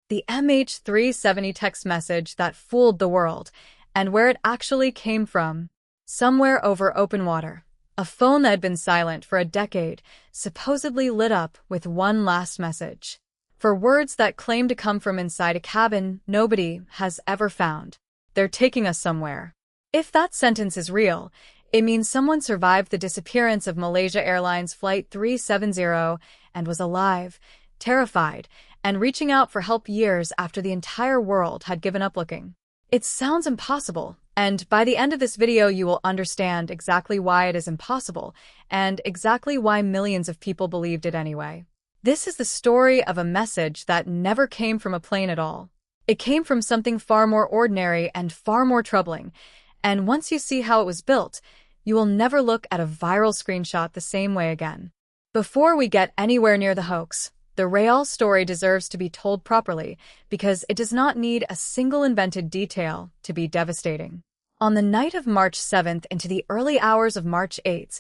the MH370 text message that fooled the world, and where it actually came from. Somewhere over open water, a phone that had been silent for a decade supposedly lit up with one last message. For words that claim to come from inside a cabin nobody has ever found. They're taking us somewhere. If that sentence is real, it means someone survived the disappearance of Malaysia Airlines Flight 370 and was alive, terrified, and reaching out for help years after the entire world had given up looking. It sounds impossible, and by the end of this video you will understand exactly why it is impossible, and exactly why millions of people believed it anyway. This is the story of a message that never came from a plane at all. It came from something far more ordinary and far more troubling, and once you see how it was built, you will never look at a viral screenshot the same way again. Before we get anywhere near the hoax, the real story deserves to be told properly because it does not need a single invented detail to be devastating. On the night of March 7th into the early hours of March 8th,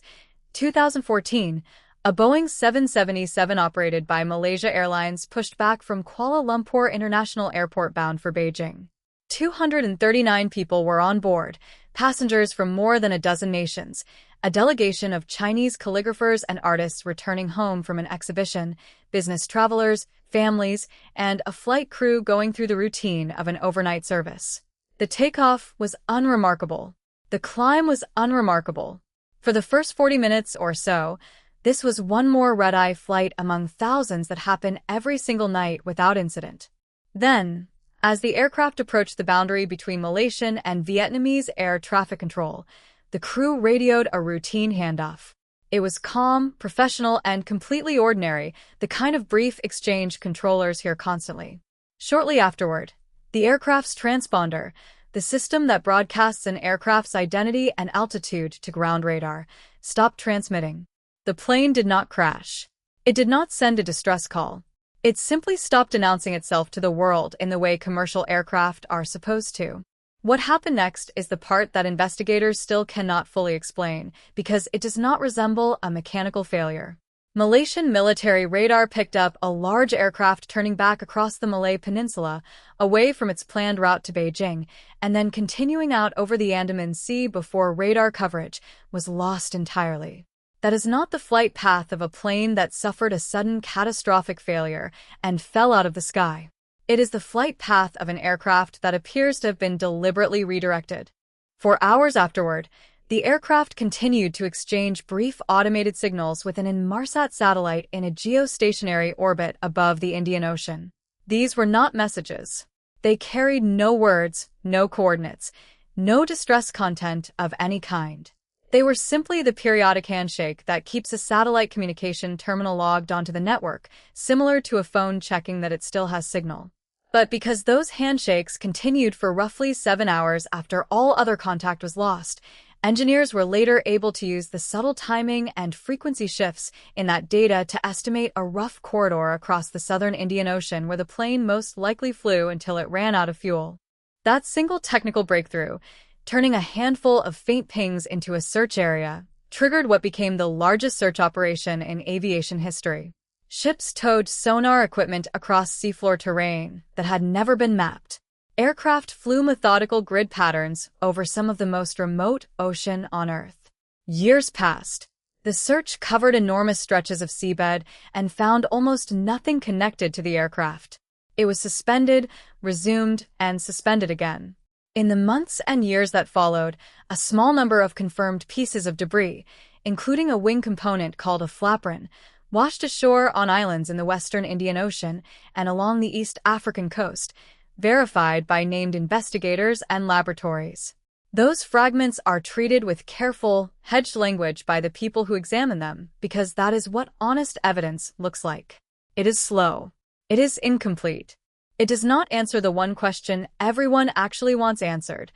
2014, a Boeing 777 operated by Malaysia Airlines pushed back from Kuala Lumpur International Airport bound for Beijing. 239 people were on board, passengers from more than a dozen nations, a delegation of Chinese calligraphers and artists returning home from an exhibition, business travelers, families, and a flight crew going through the routine of an overnight service. The takeoff was unremarkable. The climb was unremarkable. For the first 40 minutes or so, this was one more red-eye flight among thousands that happen every single night without incident. Then, as the aircraft approached the boundary between Malaysian and Vietnamese air traffic control, the crew radioed a routine handoff. It was calm, professional, and completely ordinary, the kind of brief exchange controllers hear constantly. Shortly afterward, the aircraft's transponder, the system that broadcasts an aircraft's identity and altitude to ground radar, stopped transmitting. The plane did not crash. It did not send a distress call. It simply stopped announcing itself to the world in the way commercial aircraft are supposed to. What happened next is the part that investigators still cannot fully explain because it does not resemble a mechanical failure. Malaysian military radar picked up a large aircraft turning back across the Malay Peninsula, away from its planned route to Beijing, and then continuing out over the Andaman Sea before radar coverage was lost entirely. That is not the flight path of a plane that suffered a sudden catastrophic failure and fell out of the sky. It is the flight path of an aircraft that appears to have been deliberately redirected. For hours afterward, the aircraft continued to exchange brief automated signals with an Inmarsat satellite in a geostationary orbit above the Indian Ocean. These were not messages. They carried no words, no coordinates, no distress content of any kind. They were simply the periodic handshake that keeps a satellite communication terminal logged onto the network, similar to a phone checking that it still has signal. But because those handshakes continued for roughly 7 hours after all other contact was lost, engineers were later able to use the subtle timing and frequency shifts in that data to estimate a rough corridor across the southern Indian Ocean where the plane most likely flew until it ran out of fuel. That single technical breakthrough, turning a handful of faint pings into a search area, triggered what became the largest search operation in aviation history. Ships towed sonar equipment across seafloor terrain that had never been mapped. Aircraft flew methodical grid patterns over some of the most remote ocean on Earth. Years passed. The search covered enormous stretches of seabed and found almost nothing connected to the aircraft. It was suspended, resumed, and suspended again. In the months and years that followed, a small number of confirmed pieces of debris, including a wing component called a flaperon, washed ashore on islands in the western Indian Ocean and along the East African coast, verified by named investigators and laboratories. Those fragments are treated with careful, hedged language by the people who examine them because that is what honest evidence looks like. It is slow. It is incomplete. It does not answer the one question everyone actually wants answered: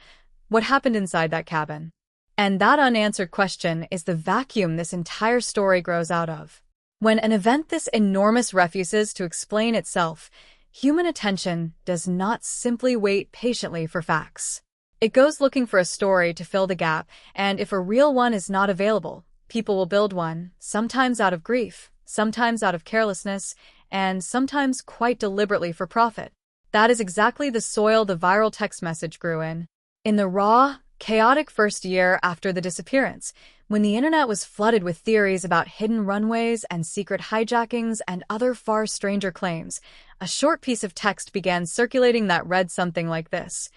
what happened inside that cabin? And that unanswered question is the vacuum this entire story grows out of. When an event this enormous refuses to explain itself, human attention does not simply wait patiently for facts. It goes looking for a story to fill the gap, and if a real one is not available, people will build one, sometimes out of grief, sometimes out of carelessness, and sometimes quite deliberately for profit. That is exactly the soil the viral text message grew in. In the raw, chaotic first year after the disappearance, when the internet was flooded with theories about hidden runways and secret hijackings and other far stranger claims, a short piece of text began circulating that read something like this: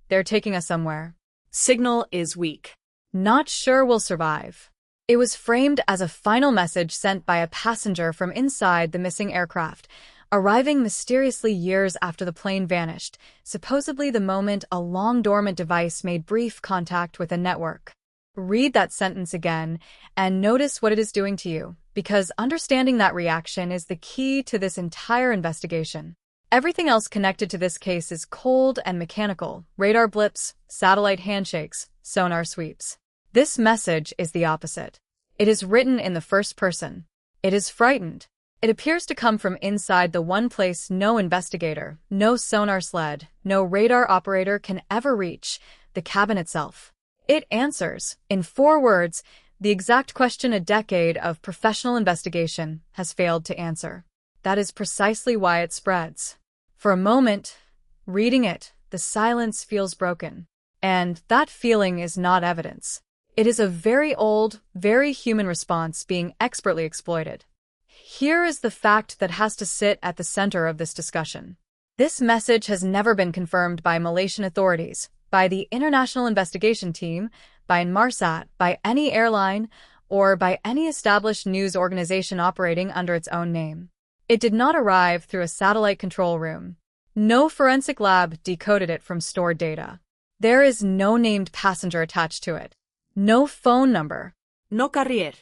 "They're taking us somewhere. Signal is weak. Not sure we'll survive." It was framed as a final message sent by a passenger from inside the missing aircraft, arriving mysteriously years after the plane vanished, supposedly the moment a long-dormant device made brief contact with a network. Read that sentence again and notice what it is doing to you, because understanding that reaction is the key to this entire investigation. Everything else connected to this case is cold and mechanical: radar blips, satellite handshakes, sonar sweeps. This message is the opposite. It is written in the first person. It is frightened. It appears to come from inside the one place no investigator, no sonar sled, no radar operator can ever reach: the cabin itself. It answers, in 4 words, the exact question a decade of professional investigation has failed to answer. That is precisely why it spreads. For a moment, reading it, the silence feels broken. And that feeling is not evidence. It is a very old, very human response being expertly exploited. Here is the fact that has to sit at the center of this discussion. This message has never been confirmed by Malaysian authorities, by the International Investigation Team, by Inmarsat, by any airline, or by any established news organization operating under its own name. It did not arrive through a satellite control room. No forensic lab decoded it from stored data. There is no named passenger attached to it. No phone number. No carrier.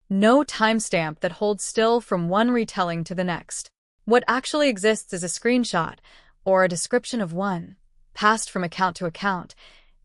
No timestamp that holds still from one retelling to the next. What actually exists is a screenshot, or a description of one, passed from account to account,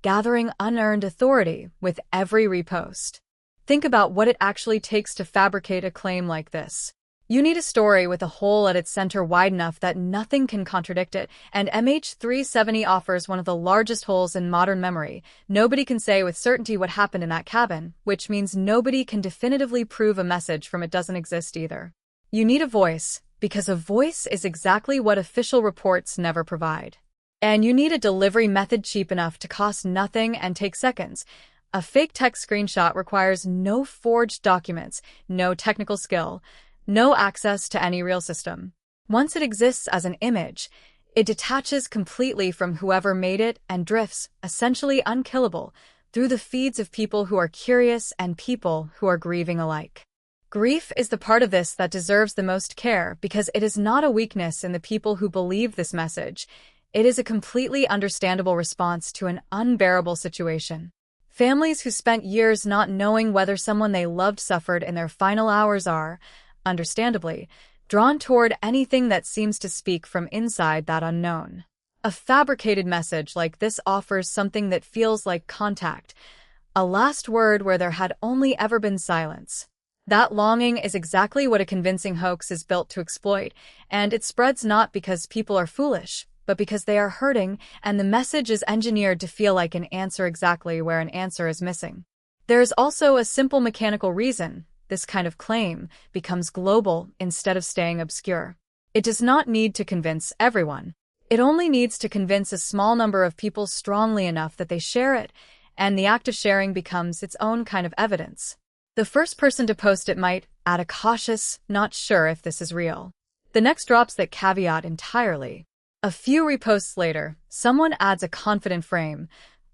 gathering unearned authority with every repost. Think about what it actually takes to fabricate a claim like this. You need a story with a hole at its center wide enough that nothing can contradict it, and MH370 offers one of the largest holes in modern memory. Nobody can say with certainty what happened in that cabin, which means nobody can definitively prove a message from it doesn't exist either. You need a voice, because a voice is exactly what official reports never provide. And you need a delivery method cheap enough to cost nothing and take seconds. A fake text screenshot requires no forged documents, no technical skill, no access to any real system. Once it exists as an image, it detaches completely from whoever made it and drifts, essentially unkillable, through the feeds of people who are curious and people who are grieving alike. Grief is the part of this that deserves the most care because it is not a weakness in the people who believe this message. It is a completely understandable response to an unbearable situation. Families who spent years not knowing whether someone they loved suffered in their final hours are, understandably, drawn toward anything that seems to speak from inside that unknown. A fabricated message like this offers something that feels like contact, a last word where there had only ever been silence. That longing is exactly what a convincing hoax is built to exploit, and it spreads not because people are foolish, but because they are hurting, and the message is engineered to feel like an answer exactly where an answer is missing. There is also a simple mechanical reason this kind of claim becomes global instead of staying obscure. It does not need to convince everyone. It only needs to convince a small number of people strongly enough that they share it, and the act of sharing becomes its own kind of evidence. The first person to post it might add a cautious, not sure if this is real. The next drops that caveat entirely. A few reposts later, someone adds a confident frame.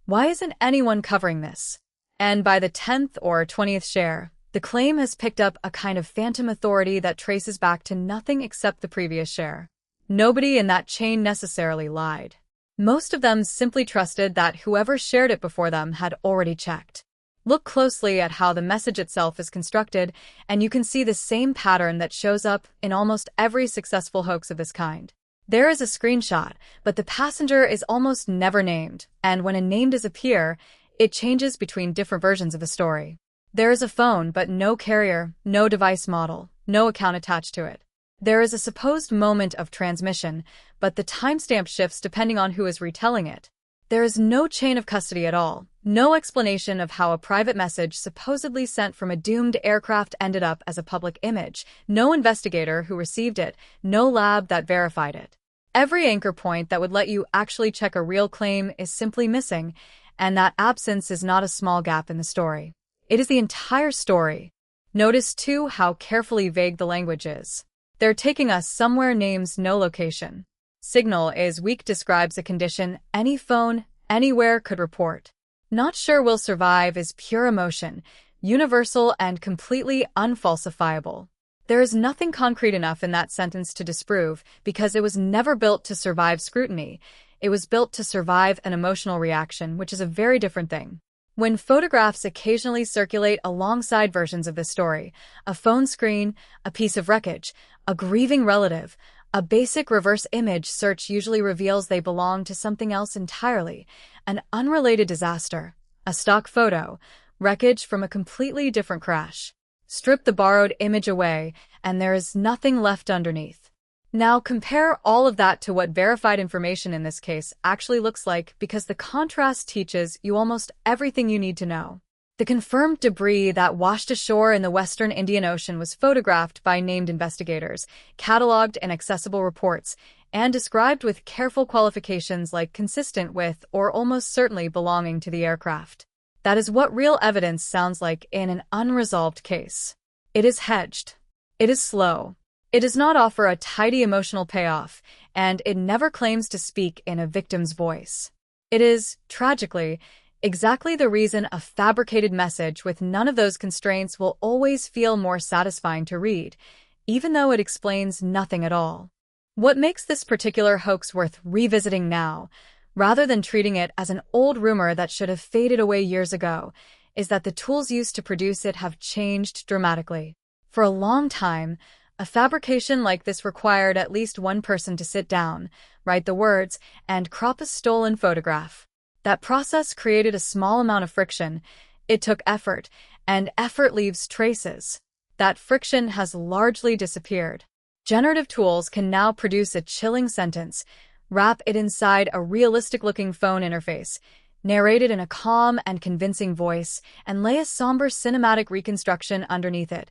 Why isn't anyone covering this? And by the 10th or 20th share, the claim has picked up a kind of phantom authority that traces back to nothing except the previous share. Nobody in that chain necessarily lied. Most of them simply trusted that whoever shared it before them had already checked. Look closely at how the message itself is constructed, and you can see the same pattern that shows up in almost every successful hoax of this kind. There is a screenshot, but the passenger is almost never named, and when a name does appear, it changes between different versions of the story. There is a phone, but no carrier, no device model, no account attached to it. There is a supposed moment of transmission, but the timestamp shifts depending on who is retelling it. There is no chain of custody at all, no explanation of how a private message supposedly sent from a doomed aircraft ended up as a public image, no investigator who received it, no lab that verified it. Every anchor point that would let you actually check a real claim is simply missing, and that absence is not a small gap in the story. It is the entire story. Notice, too, how carefully vague the language is. They're taking us somewhere names no location. Signal is weak describes a condition any phone, anywhere could report. Not sure will survive is pure emotion, universal and completely unfalsifiable. There is nothing concrete enough in that sentence to disprove because it was never built to survive scrutiny. It was built to survive an emotional reaction, which is a very different thing. When photographs occasionally circulate alongside versions of the story, a phone screen, a piece of wreckage, a grieving relative, a basic reverse image search usually reveals they belong to something else entirely, an unrelated disaster, a stock photo, wreckage from a completely different crash. Strip the borrowed image away, and there is nothing left underneath. Now compare all of that to what verified information in this case actually looks like, because the contrast teaches you almost everything you need to know. The confirmed debris that washed ashore in the western Indian Ocean was photographed by named investigators, cataloged in accessible reports, and described with careful qualifications like consistent with or almost certainly belonging to the aircraft. That is what real evidence sounds like in an unresolved case. It is hedged. It is slow. It does not offer a tidy emotional payoff, and it never claims to speak in a victim's voice. It is, tragically, exactly the reason a fabricated message with none of those constraints will always feel more satisfying to read, even though it explains nothing at all. What makes this particular hoax worth revisiting now, rather than treating it as an old rumor that should have faded away years ago, is that the tools used to produce it have changed dramatically. For a long time, a fabrication like this required at least one person to sit down, write the words, and crop a stolen photograph. That process created a small amount of friction. It took effort, and effort leaves traces. That friction has largely disappeared. Generative tools can now produce a chilling sentence, wrap it inside a realistic-looking phone interface, narrate it in a calm and convincing voice, and lay a somber cinematic reconstruction underneath it,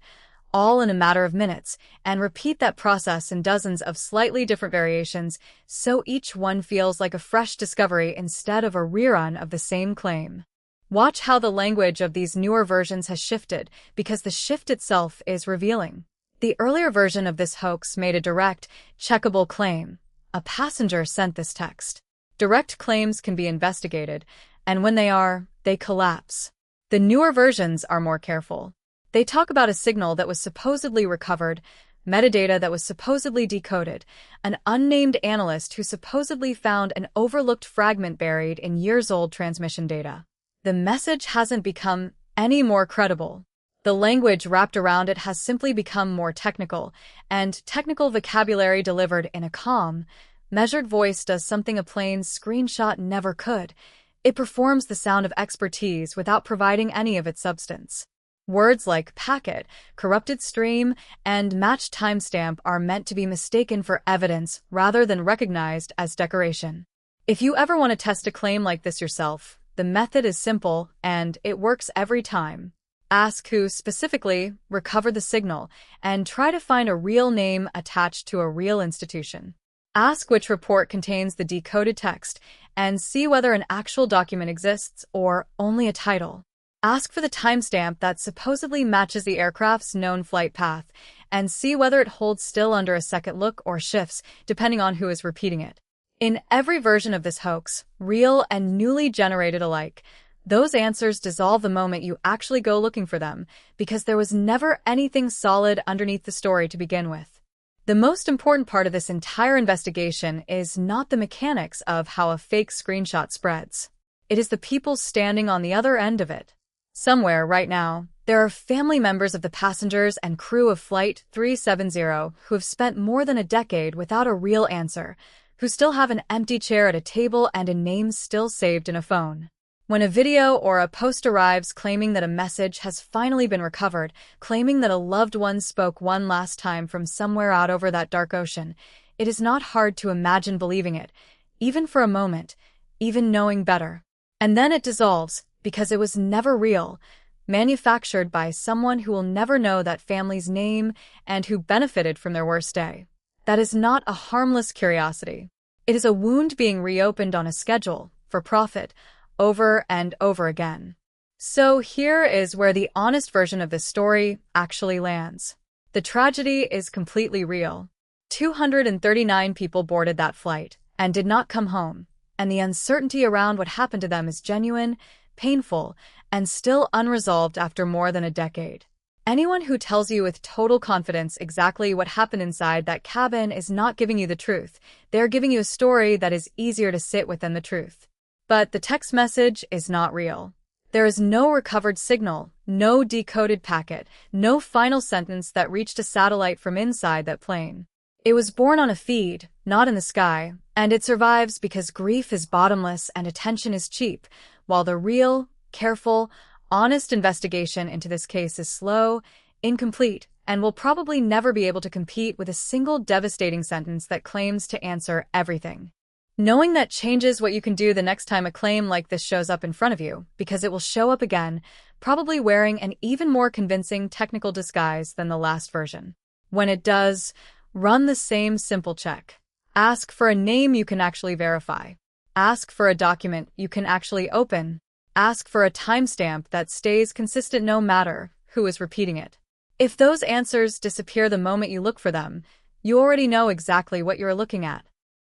all in a matter of minutes, and repeat that process in dozens of slightly different variations, so each one feels like a fresh discovery instead of a rerun of the same claim. Watch how the language of these newer versions has shifted, because the shift itself is revealing. The earlier version of this hoax made a direct, checkable claim. A passenger sent this text. Direct claims can be investigated, and when they are, they collapse. The newer versions are more careful. They talk about a signal that was supposedly recovered, metadata that was supposedly decoded, an unnamed analyst who supposedly found an overlooked fragment buried in years-old transmission data. The message hasn't become any more credible. The language wrapped around it has simply become more technical, and technical vocabulary delivered in a calm, measured voice does something a plain screenshot never could. It performs the sound of expertise without providing any of its substance. Words like packet, corrupted stream, and matched timestamp are meant to be mistaken for evidence rather than recognized as decoration. If you ever want to test a claim like this yourself, the method is simple and it works every time. Ask who specifically recovered the signal and try to find a real name attached to a real institution. Ask which report contains the decoded text and see whether an actual document exists or only a title. Ask for the timestamp that supposedly matches the aircraft's known flight path, and see whether it holds still under a second look or shifts, depending on who is repeating it. In every version of this hoax, real and newly generated alike, those answers dissolve the moment you actually go looking for them, because there was never anything solid underneath the story to begin with. The most important part of this entire investigation is not the mechanics of how a fake screenshot spreads. It is the people standing on the other end of it. Somewhere, right now, there are family members of the passengers and crew of Flight 370 who have spent more than a decade without a real answer, who still have an empty chair at a table and a name still saved in a phone. When a video or a post arrives claiming that a message has finally been recovered, claiming that a loved one spoke one last time from somewhere out over that dark ocean, it is not hard to imagine believing it, even for a moment, even knowing better. And then it dissolves, because it was never real, manufactured by someone who will never know that family's name and who benefited from their worst day. That is not a harmless curiosity. It is a wound being reopened on a schedule, for profit, over and over again. So here is where the honest version of this story actually lands. The tragedy is completely real. 239 people boarded that flight and did not come home, and the uncertainty around what happened to them is genuine, painful, and still unresolved after more than a decade. Anyone who tells you with total confidence exactly what happened inside that cabin is not giving you the truth. They're giving you a story that is easier to sit with than the truth. But the text message is not real. There is no recovered signal, no decoded packet, no final sentence that reached a satellite from inside that plane. It was born on a feed, not in the sky, and it survives because grief is bottomless and attention is cheap, while the real, careful, honest investigation into this case is slow, incomplete, and will probably never be able to compete with a single devastating sentence that claims to answer everything. Knowing that changes what you can do the next time a claim like this shows up in front of you, because it will show up again, probably wearing an even more convincing technical disguise than the last version. When it does, run the same simple check. Ask for a name you can actually verify. Ask for a document you can actually open. Ask for a timestamp that stays consistent no matter who is repeating it. If those answers disappear the moment you look for them, you already know exactly what you're looking at.